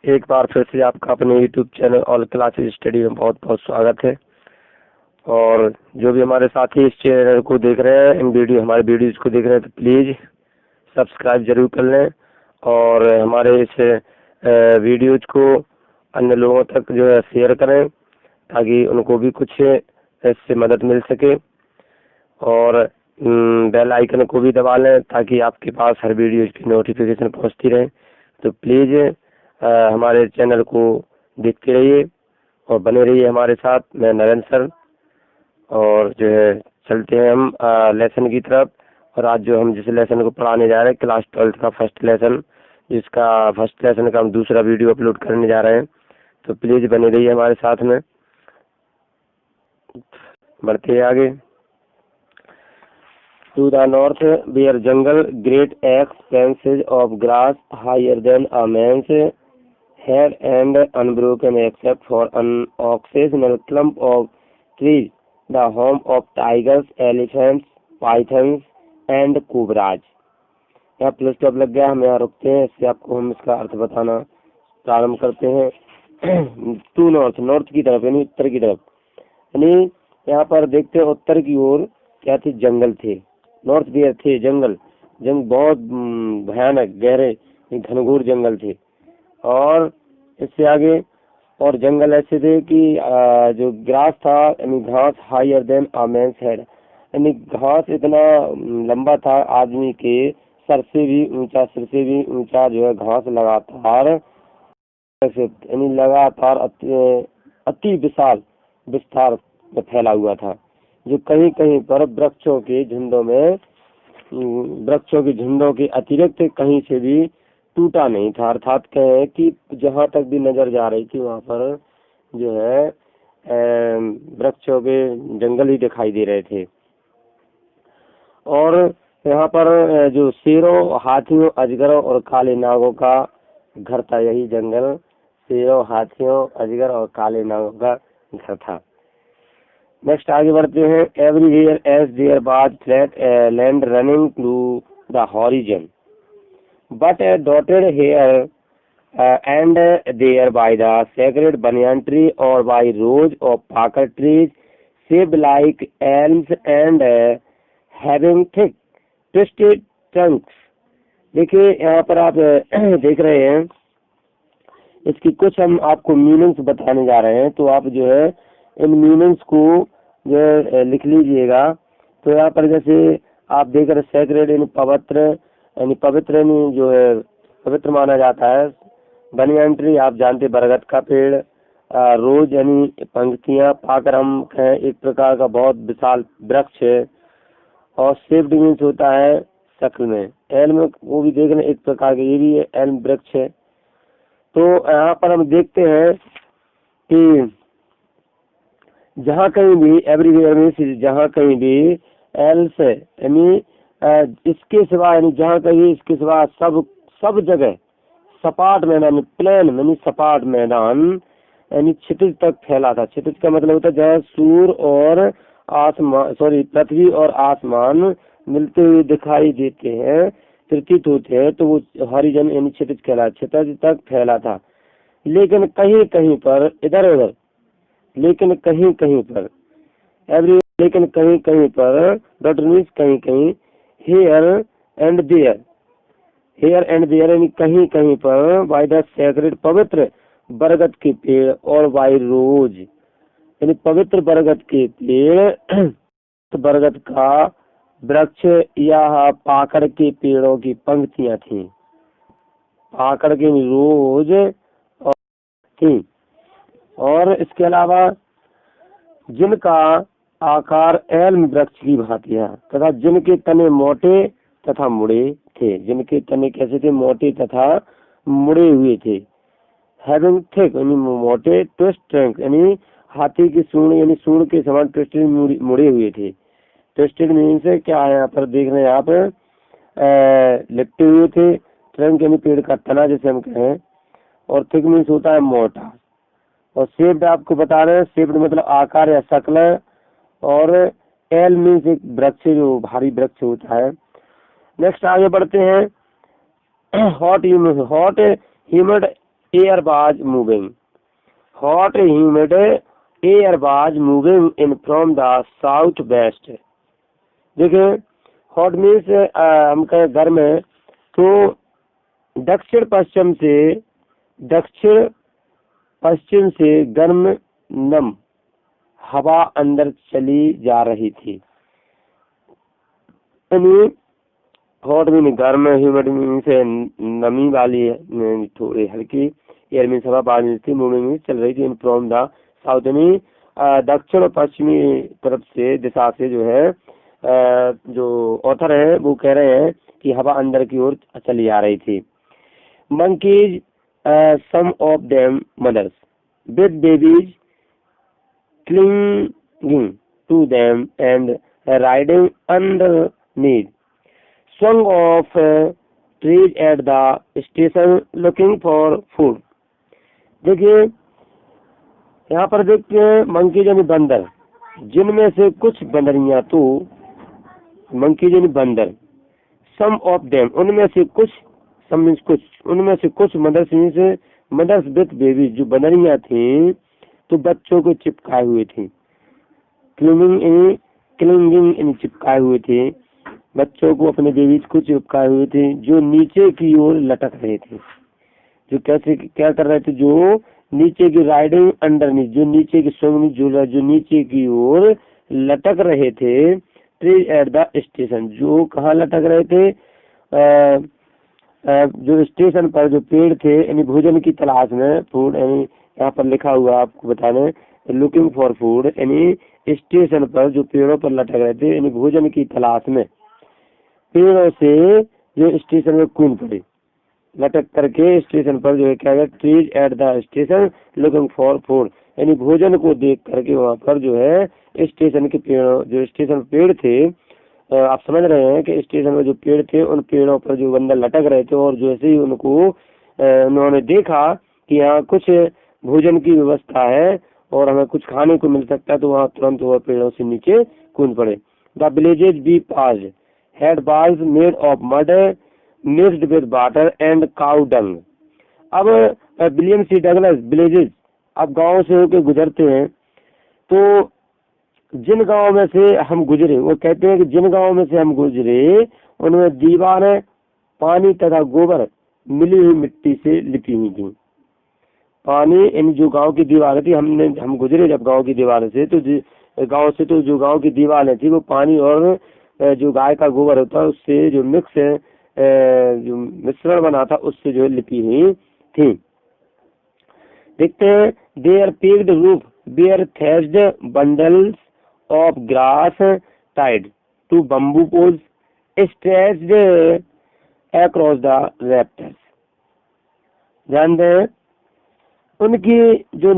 एक बार फिर से आपका अपने YouTube channel all classes study में बहुत बहुत स्वागत है। और जो भी हमारे साथी इस चैनल को देख रहे हैं, हमारे वीडियोज को देख रहे हैं, तो प्लीज़ सब्सक्राइब जरूर कर लें और हमारे इस वीडियोज को अन्य लोगों तक जो है शेयर करें, ताकि उनको भी कुछ इससे मदद मिल सके। और बेल आइकन को भी दबा लें ताकि आपके पास हर वीडियो की नोटिफिकेशन पहुंचती रहे। तो प्लीज़ हमारे चैनल को देखते रहिए और बने रहिए हमारे साथ। मैं नरेंद्र सर, और जो है चलते हैं हम लेसन की तरफ। और आज जो हम जिस लेसन को पढ़ाने जा रहे हैं, क्लास 12 का फर्स्ट लेसन, जिसका फर्स्ट लेसन का हम दूसरा वीडियो अपलोड करने जा रहे हैं। तो प्लीज़ बने रहिए हमारे साथ में। बढ़ते हैं आगे। To the north, where jungle, great expanses of grass higher than a man's head and unbroken except for an occasional clump of trees, the home of tigers, elephants, pythons and cobras. यहाँ plus top लग गया, हम यहाँ रुकते हैं। इससे आपको हम इसका अर्थ बताना प्रारंभ करते हैं। टू नॉर्थ, नॉर्थ की तरफ यानी उत्तर की तरफ, यानी यहाँ पर देखते हैं उत्तर की ओर क्या थे, जंगल थे। नॉर्थ वियर थे जंगल, बहुत भयानक गहरे घनघोर जंगल थे। और इससे आगे और जंगल ऐसे थे कि जो ग्रास था यानी घास, हायर देन अ मैन्स हेड, यानी घास इतना लंबा था आदमी के सर से भी ऊंचा, सिर से भी ऊंचा जो है घास लगातार यानी लगातार अति विशाल विस्तार में फैला हुआ था, जो कहीं कहीं पर वृक्षों के झुंडों के अतिरिक्त कहीं से भी टूटा नहीं था। अर्थात कहें कि जहाँ तक भी नजर जा रही थी वहाँ पर जो है वृक्षों के जंगल ही दिखाई दे रहे थे। और यहाँ पर जो शेरों, हाथियों, अजगरों और काले नागों का घर था, यही जंगल शेरों, हाथियों, अजगर और काले नागों का घर था। नेक्स्ट आगे बढ़ते हैं। Everywhere as there was flat land running to the horizon, but dotted here and there by the sacred banyan tree or by rows of pakar trees shaped like elms and having thick twisted trunks. देखिए यहाँ पर आप देख रहे हैं, इसकी कुछ हम आपको मीनिंग्स बताने जा रहे हैं। तो आप जो है इन मीनिंग्स को जो है लिख लीजिएगा। तो यहाँ पर जैसे आप देख रहे सैक्रेड यानी पवित्र, यानी जो है पवित्र माना जाता है। बनियान ट्री आप जानते बरगद का पेड़, रोज यानी पंक्तियां, पाकर हम कहें एक प्रकार का बहुत विशाल वृक्ष है। और शेप्ड मीन्स होता है शक्ल में, एल्म वो भी देख रहे एक प्रकार के, ये भी एल्म वृक्ष है। तो यहाँ पर हम देखते हैं कि जहाँ कहीं भी, एवरीवेयर में जहाँ कहीं भी, एल्स यानी इसके सिवा, यानी जहाँ कहीं इसके सिवा सब जगह सपाट मैदान, प्लेन यानी सपाट मैदान यानी क्षितिज तक फैला था। क्षितिज का मतलब होता है जहाँ सूर्य और आसमान, पृथ्वी और आसमान मिलते हुए दिखाई देते हैं, प्रतीत होते हैं, तो वो हॉरिजन यानी क्षितिज कहला, क्षितिज तक फैला था। लेकिन कहीं कहीं पर इधर उधर, लेकिन कहीं कहीं पर लेकिन कहीं कहीं पर, डॉट मीन्स कहीं कहीं, हियर एंड देयर यानी कहीं कहीं पर, बाय द सैक्रेड पवित्र बरगद के पेड़, और बाय रोज यानी पवित्र बरगद के पेड़, बरगद का वृक्ष या पाकड़ के पेड़ों की पंक्तियां थी, पाकड़ के रोज और थी। और इसके अलावा जिनका आकार एल्म वृक्ष की भांति है, तथा जिनके तने मोटे तथा मुड़े थे। जिनके तने कैसे थे, मोटे तथा मुड़े हुए थे। हैविंग थिक यानी मोटे, ट्विस्ट ट्रंक यानी हाथी की सूंड यानी सूंड के समान ट्विस्टेड मुड़े हुए थे। ट्विस्टेड मीन्स क्या है, यहाँ पर देख रहे हैं आप, लिपटे हुए थे। ट्रंक यानी पेड़ का तना जैसे हम कहें, और थिक मीन्स होता है मोटा। और शेप्ड आपको बता रहे हैं, शेप्ड मतलब आकार या शक्ल। और एल मीन्स एक वृक्ष, जो भारी वृक्ष होता है। नेक्स्ट आगे बढ़ते हैं। Hot humid air was moving. Hot humid air was moving in from the southwest. देखिए हॉट मीन्स हम कहें गर्म है, तो दक्षिण पश्चिम से गर्म नम हवा अंदर चली जा रही थी। हॉट मीन गर्म, ह्यूमिड मीन्स नमी वाली थोड़ी हल्की, एयर मीन्स हवा, बाद मीन्स थी, मूविंग मीन्स चल रही थी, इन फ्रॉम द साउथ यानी दक्षिण और पश्चिमी तरफ से, दिशा से जो है जो ऑथर है वो कह रहे हैं कि हवा अंदर की ओर चली आ रही थी। Monkeys some of them mothers with babies clinging to them and riding underneath swung off trees at the station looking for food। देखिए यहाँ पर देखते हैं मंकी यानी बंदर, जिनमें से कुछ बंदरियां, तो मंकी यानी बंदर, सम ऑफ देम उनमें से कुछ, सम मीन्स कुछ, उनमें से कुछ, mothers means mothers with baby जो बंदरियां थी तो बच्चों को चिपकाए हुए थे। क्लिंगिंग इन चिपकाए हुए थे, बच्चों को अपने बेबी को चिपकाए हुए थे, जो नीचे की ओर लटक रहे थे। जो कैसे क्या कर रहे थे, जो नीचे की राइडिंग अंडरनीथ, जो नीचे की स्विंग जो नीचे की ओर लटक रहे थे। ट्रीज एट द स्टेशन, जो कहाँ लटक रहे थे, जो स्टेशन पर जो पेड़ थे, यानी भोजन की तलाश में, फूड, यानी यहाँ पर लिखा हुआ आपको बताने, लुकिंग फॉर फूड, यानी स्टेशन पर जो पेड़ों पर लटक रहे थे, यानी भोजन की तलाश में पेड़ों से जो स्टेशन में कूद पड़े, लटक करके स्टेशन पर जो है क्या है, trees at the station looking for food, यानी भोजन को देख करके वहाँ पर जो है स्टेशन के पेड़, जो स्टेशन पेड़ थे, आप समझ रहे हैं कि स्टेशन में जो पेड़ थे उन पेड़ों पर जो बंदर लटक रहे थे, और जैसे ही उनको उन्होंने देखा कि यहाँ कुछ भोजन की व्यवस्था है और हमें कुछ खाने को मिल सकता है, तो वहाँ तुरंत वह पेड़ों से नीचे कूद पड़े। The villages be passed had balls made of mud mixed with water and cow dung. अब विलियम सी डगलस विलेजेज, अब गाँव से होकर गुजरते हैं, तो जिन गाँव में से हम गुजरे, वो कहते हैं कि जिन गाँव में से हम गुजरे उनमें दीवारें पानी तथा गोबर मिली हुई मिट्टी से लिपी हुई थी। पानी इन जो गांव की दीवारें थी, हम गुजरे जब गांव की दीवारें से, तो गांव से तो जो गांव की दीवारें थी वो पानी और जो गाय का गोबर होता है उससे जो मिक्स जो मिश्रण बना था उससे जो लिपी हुई थी। देखते हैं, there peaked roof bare threshed bundles of grass tied to bamboo poles stretched across the rafters. ध्यान दें, उनकी जो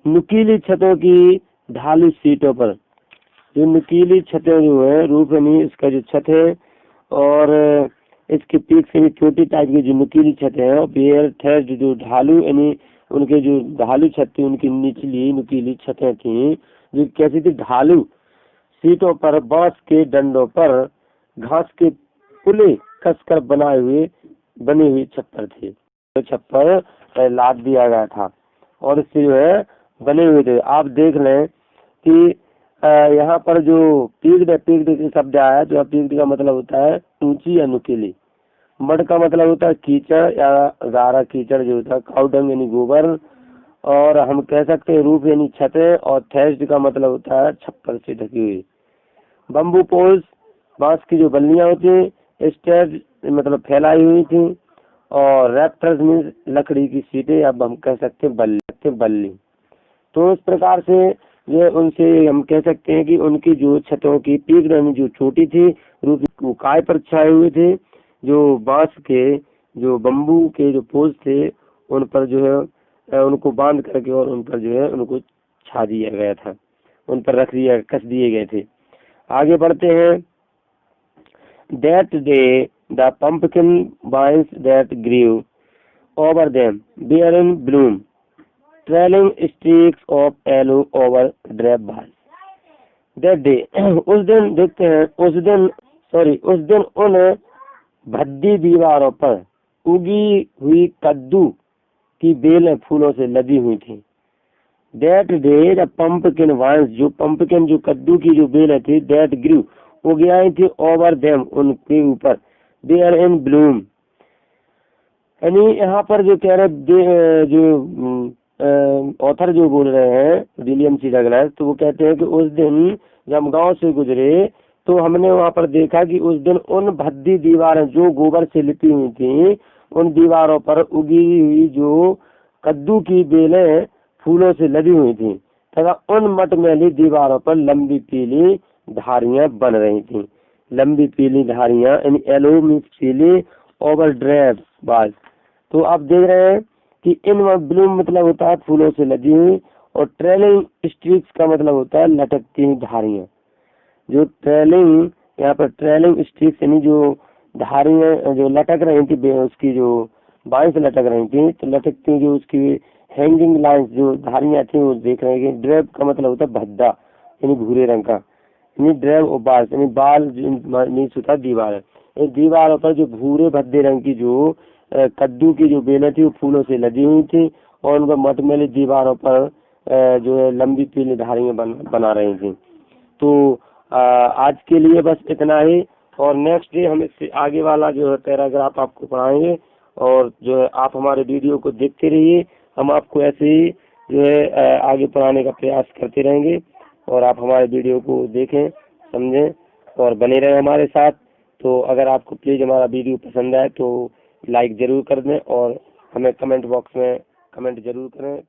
नुकीली छतों की ढालू सीटों पर, जो नुकीली छतें जो है, रूफ यानी इसका जो छत है और इसके पीक से भी छोटी टाइप की जो नुकीली छतें हैं, और बेयर थ्रेस्ड जो ढालू, यानी उनके जो ढालू छत थी, उनकी निचली नुकीली छतें थी जो कैसी थी, ढालू सीटों पर बांस के डंडों पर घास के पुले कसकर बनी हुई छप्पर थे। तो छप्पर लाद दिया गया था और इससे जो है बने हुए थे। आप देख लें कि यहाँ पर जो पीक्ड शब्द आया, तो पीक्ड का मतलब होता है ऊंची या नुकीली, मड का मतलब होता है कीचड़ या गारा कीचड़ जो होता है, काउडंग यानी गोबर, और हम कह सकते हैं रूफ यानी छतें, और थ्रेस्ड का मतलब होता है छप्पर से ढकी हुई। बम्बू पोल्स बांस की जो बल्लियां होती हैं, स्टेज मतलब फैलाई हुई थी, और रैफ्टर्स मीन्स लकड़ी की सीटें, अब हम कह सकते हैं बल्ली। तो इस प्रकार से ये उनसे हम कह सकते हैं कि उनकी जो छतों की पीक यानी जो छोटी थी, रूफ काय पर छाए हुए थे, जो बांस के जो बम्बू के जो पोल्स थे उन पर जो है उनको बांध करके और उन पर जो है उनको छा दिया गया था, उन पर कस दिए गए थे। आगे बढ़ते हैं। That day the pumpkin vines that grew over them were in bloom, trailing streaks of yellow over drab bars. That day उस दिन देखते हैं, उस दिन उन भद्दी दीवारों पर उगी हुई कद्दू की बेलें फूलों से लदी हुई थी। That day the pumpkin vines, जो पंपकिन जो कद्दू की जो बेलें थी, दैट ग्रू उग आई थी, ओवर देम उनके ऊपर, दे आर इन ब्लूम। यानी यहाँ पर जो कह रहे जो ऑथर जो बोल रहे हैं विलियम सी डगलस, तो वो कहते हैं कि उस दिन जब हम गांव से गुजरे तो हमने वहाँ पर देखा कि उस दिन उन भद्दी दीवारें जो गोबर से लिपी हुई थी, उन दीवारों पर उगी हुई जो कद्दू की बेलें फूलों से लदी हुई थी तथा उन मटमैली दीवारों पर लंबी पीली धारियां बन रही थी। लंबी पीली धारियां यानी येलो मीन्स पीली, ओवर ड्रेप बाज। तो आप देख रहे हैं कि इन ब्लूम मतलब होता है फूलों से लदी हुई, और ट्रेलिंग स्ट्रीक्स का मतलब होता है लटकती हुई धारियां। जो ट्रेलिंग, यहाँ पर ट्रेलिंग स्ट्रीक्स यानी जो धारियां जो लटक रही थी, उसकी जो बाएं से लटक रही थी, तो लटकती जो उसकी हैंगिंग लाइंस जो धारियां थी वो देख रहे हैं। ड्रेप का मतलब होता है भद्दा यानी भूरे रंग का, यानी ड्रेप और बाल यानी बाल मीन्स होता है दीवार है। दीवारों पर जो भूरे भद्दे रंग की जो कद्दू की जो बेलें थी वो फूलों से लदी हुई थी, और उनका मटमैली दीवारों पर जो है लंबी पीली धारियां बना रही थी। तो आज के लिए बस इतना ही, और नेक्स्ट डे हम इससे आगे वाला जो है पैराग्राफ आपको पढ़ाएंगे, और जो है आप हमारे वीडियो को देखते रहिए। हम आपको ऐसे ही जो है आगे पढ़ाने का प्रयास करते रहेंगे, और आप हमारे वीडियो को देखें, समझें और बने रहें हमारे साथ। तो अगर आपको प्लीज़ हमारा वीडियो पसंद आए तो लाइक ज़रूर कर दें, और हमें कमेंट बॉक्स में कमेंट ज़रूर करें।